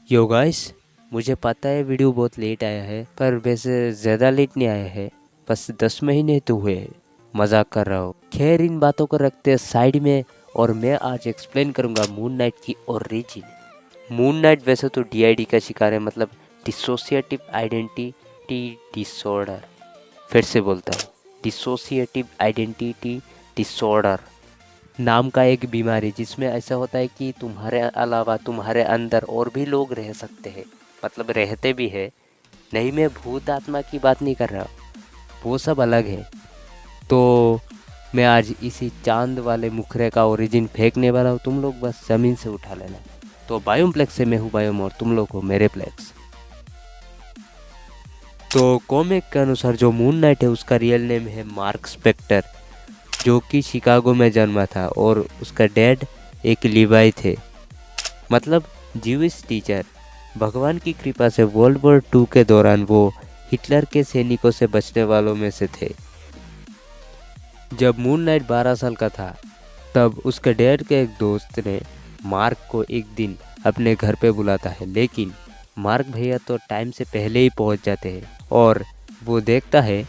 Yo guys, मुझे पता है वीडियो बहुत लेट आया है, पर वैसे ज़्यादा लेट नहीं आया है। बस 10 महीने तो हुए हैं। मजाक कर रहा हूँ। खैर, इन बातों को रखते हैं साइड में और मैं आज एक्सप्लेन करूँगा मून नाइट की ओरिजिन। मून नाइट वैसे तो डीआईडी का शिकार है, मतलब डिसोसिएटिव आइडेंटिटी डिसऑर्डर। फिर से बोलता हूँ, डिसोसिएटिव आइडेंटिटी डिसऑर्डर नाम का एक बीमारी, जिसमें ऐसा होता है कि तुम्हारे अलावा तुम्हारे अंदर और भी लोग रह सकते हैं, मतलब रहते भी है। नहीं, मैं भूत आत्मा की बात नहीं कर रहा, वो सब अलग है। तो मैं आज इसी चांद वाले मुखरे का ओरिजिन फेंकने वाला हूँ, तुम लोग बस ज़मीन से उठा लेना। तो बायोम प्लेक्स से मैं हूँ बायोम और तुम लोग हो मेरे प्लेक्स। तो कॉमिक के अनुसार जो मून नाइट है उसका रियल नेम है मार्क स्पेक्टर, जो कि शिकागो में जन्मा था और उसका डैड एक लिवाई थे, मतलब ज्यूइश टीचर। भगवान की कृपा से वर्ल्ड वॉर 2 के दौरान वो हिटलर के सैनिकों से बचने वालों में से थे। जब मून नाइट 12 साल का था, तब उसके डैड के एक दोस्त ने मार्क को एक दिन अपने घर पे बुलाता है, लेकिन मार्क भैया तो टाइम से पहले ही पहुंच जाते हैं और वो देखता है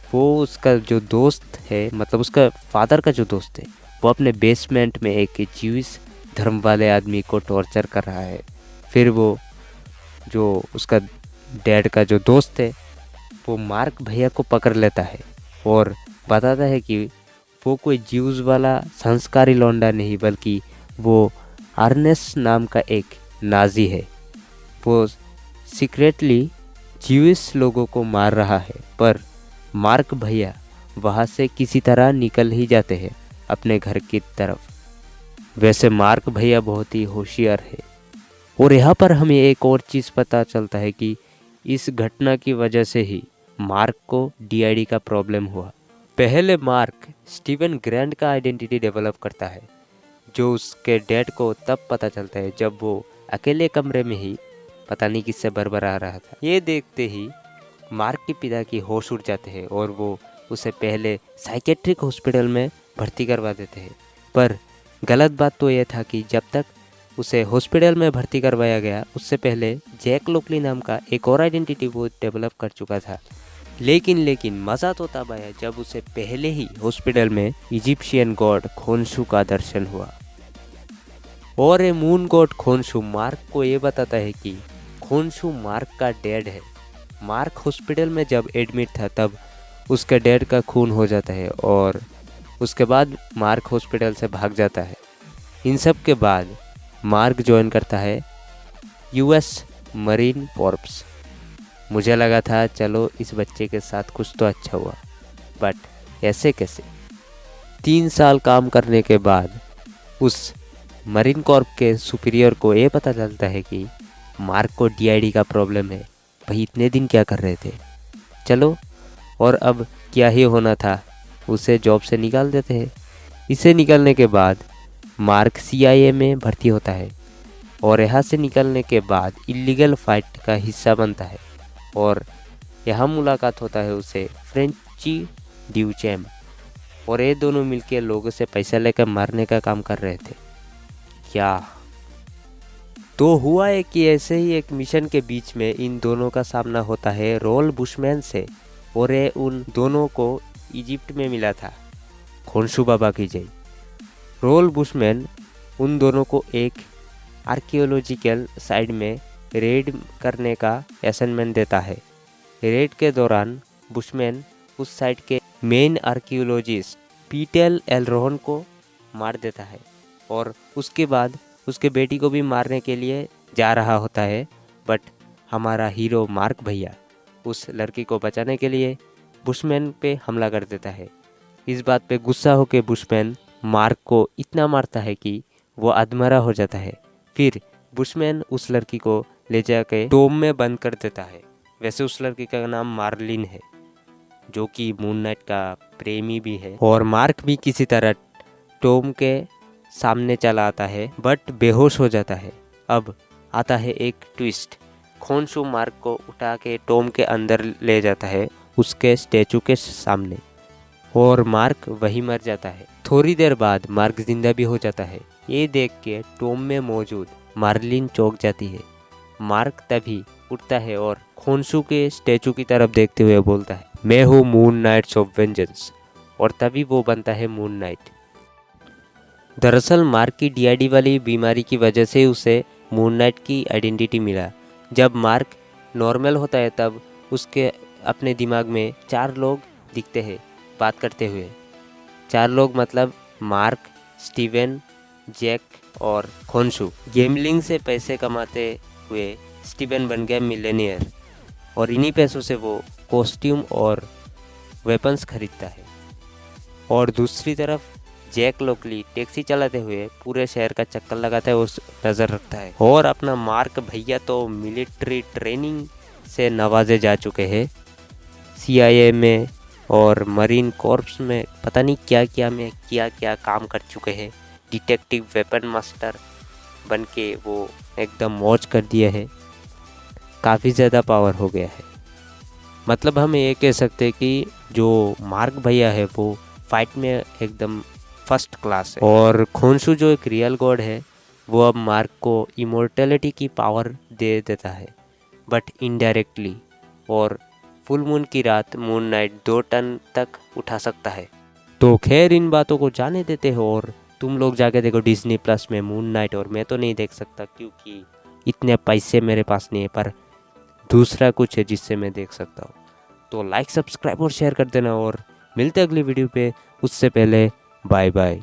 वो उसका जो दोस्त है, मतलब उसका फादर का जो दोस्त है, वो अपने बेसमेंट में एक ज्यूइश धर्म वाले आदमी को टॉर्चर कर रहा है। फिर वो जो उसका डैड का जो दोस्त है, वो मार्क भैया को पकड़ लेता है और बताता है कि वो कोई ज्यूज वाला संस्कारी लौंडा नहीं, बल्कि वो अर्नेस नाम का एक नाजी है। वो सीक्रेटली ज्यूइश लोगों को मार रहा है, पर मार्क भैया वहाँ से किसी तरह निकल ही जाते हैं अपने घर की तरफ। वैसे मार्क भैया बहुत ही होशियार है। और यहाँ पर हमें एक और चीज़ पता चलता है कि इस घटना की वजह से ही मार्क को डीआईडी का प्रॉब्लम हुआ। पहले मार्क स्टीवन ग्रैंड का आइडेंटिटी डेवलप करता है, जो उसके डैड को तब पता चलता है जब वो अकेले कमरे में ही पता नहीं किससे बरबरा रहा था। ये देखते ही मार्क के पिता की होश उड़ जाते हैं और वो उसे पहले साइकेट्रिक हॉस्पिटल में भर्ती करवा देते हैं। पर गलत बात तो यह था कि जब तक उसे हॉस्पिटल में भर्ती करवाया गया, उससे पहले जैक लोकली नाम का एक और आइडेंटिटी वो डेवलप कर चुका था। लेकिन मज़ा तो तब आया जब उसे पहले ही हॉस्पिटल में इजिप्शियन गॉड खोनशू का दर्शन हुआ। और ये मून गॉड खोनशू मार्क को ये बताता है कि खोनशू मार्क का डैड है। मार्क हॉस्पिटल में जब एडमिट था, तब उसके डैड का खून हो जाता है और उसके बाद मार्क हॉस्पिटल से भाग जाता है। इन सब के बाद मार्क ज्वाइन करता है यूएस मरीन कॉर्प्स। मुझे लगा था चलो इस बच्चे के साथ कुछ तो अच्छा हुआ, बट ऐसे कैसे। 3 साल काम करने के बाद उस मरीन कॉर्प के सुपीरियर को ये पता चलता है कि मार्क को डीआईडी का प्रॉब्लम है। भाई इतने दिन क्या कर रहे थे, चलो और अब क्या ही होना था, उसे जॉब से निकाल देते हैं। इसे निकलने के बाद मार्क सीआईए में भर्ती होता है और यहाँ से निकलने के बाद इलीगल फाइट का हिस्सा बनता है और यहाँ मुलाकात होता है उसे फ्रेंची ड्यूचैम, और ये दोनों मिलकर लोगों से पैसा लेकर मारने का काम कर रहे थे। क्या तो हुआ है कि ऐसे ही एक मिशन के बीच में इन दोनों का सामना होता है रोल बुशमैन से, और ये उन दोनों को इजिप्ट में मिला था। खोनशू बाबा की जय। रोल बुशमैन उन दोनों को एक आर्कियोलॉजिकल साइट में रेड करने का असाइनमेंट देता है। रेड के दौरान बुशमैन उस साइट के मेन आर्कियोलॉजिस्ट पीटर एलरोहन को मार देता है और उसके बाद उसके बेटी को भी मारने के लिए जा रहा होता है। बट हमारा हीरो मार्क भैया उस लड़की को बचाने के लिए बुशमैन पे हमला कर देता है। इस बात पे गुस्सा होकर बुशमैन मार्क को इतना मारता है कि वो अधमरा हो जाता है। फिर बुशमैन उस लड़की को ले जाके टोम में बंद कर देता है। वैसे उस लड़की का नाम मार्लिन है, जो कि मून नाइट का प्रेमी भी है। और मार्क भी किसी तरह टोम के सामने चला आता है, बट बेहोश हो जाता है। अब आता है एक ट्विस्ट। खोनशू मार्क को उठा के टोम के अंदर ले जाता है उसके स्टैचू के सामने, और मार्क वही मर जाता है। थोड़ी देर बाद मार्क जिंदा भी हो जाता है। ये देख के टोम में मौजूद मार्लिन चौंक जाती है मार्क तभी उठता है और खोनसू के स्टैचू की तरफ देखते हुए बोलता है, मैं हूँ मून नाइट्स ऑफ वेंजेंस, और तभी वो बनता है मून नाइट। दरअसल मार्क की डीआईडी वाली बीमारी की वजह से उसे मून नाइट की आइडेंटिटी मिला। जब मार्क नॉर्मल होता है तब उसके अपने दिमाग में 4 लोग दिखते हैं बात करते हुए। 4 लोग मतलब मार्क, स्टीवन, जैक और खोनसू। गेमलिंग से पैसे कमाते हुए स्टीवन बन गया मिलेनियर, और इन्हीं पैसों से वो कॉस्ट्यूम और वेपन्स खरीदता है। और दूसरी तरफ जैक लोकली टैक्सी चलाते हुए पूरे शहर का चक्कर लगाता है, उस नज़र रखता है। और अपना मार्क भैया तो मिलिट्री ट्रेनिंग से नवाजे जा चुके हैं, CIA में और मरीन कॉर्प्स में पता नहीं क्या क्या काम कर चुके हैं। डिटेक्टिव वेपन मास्टर बन के वो एकदम मौज कर दिया है, काफ़ी ज़्यादा पावर हो गया है। मतलब हम ये कह सकते हैं कि जो मार्क भैया है वो फाइट में एकदम फर्स्ट क्लास है। और खोनसू जो एक रियल गॉड है, वो अब मार्क को इमोर्टैलिटी की पावर दे देता है, बट इनडायरेक्टली। और फुल मून की रात मून नाइट 2 टन तक उठा सकता है। तो खैर इन बातों को जाने देते हो और तुम लोग जाके देखो डिज्नी प्लस में मून नाइट। और मैं तो नहीं देख सकता क्योंकि इतने पैसे मेरे पास नहीं है, पर दूसरा कुछ है जिससे मैं देख सकता हूँ। तो लाइक, सब्सक्राइब और शेयर कर देना, और मिलते अगली वीडियो पे। उससे पहले बाय बाय।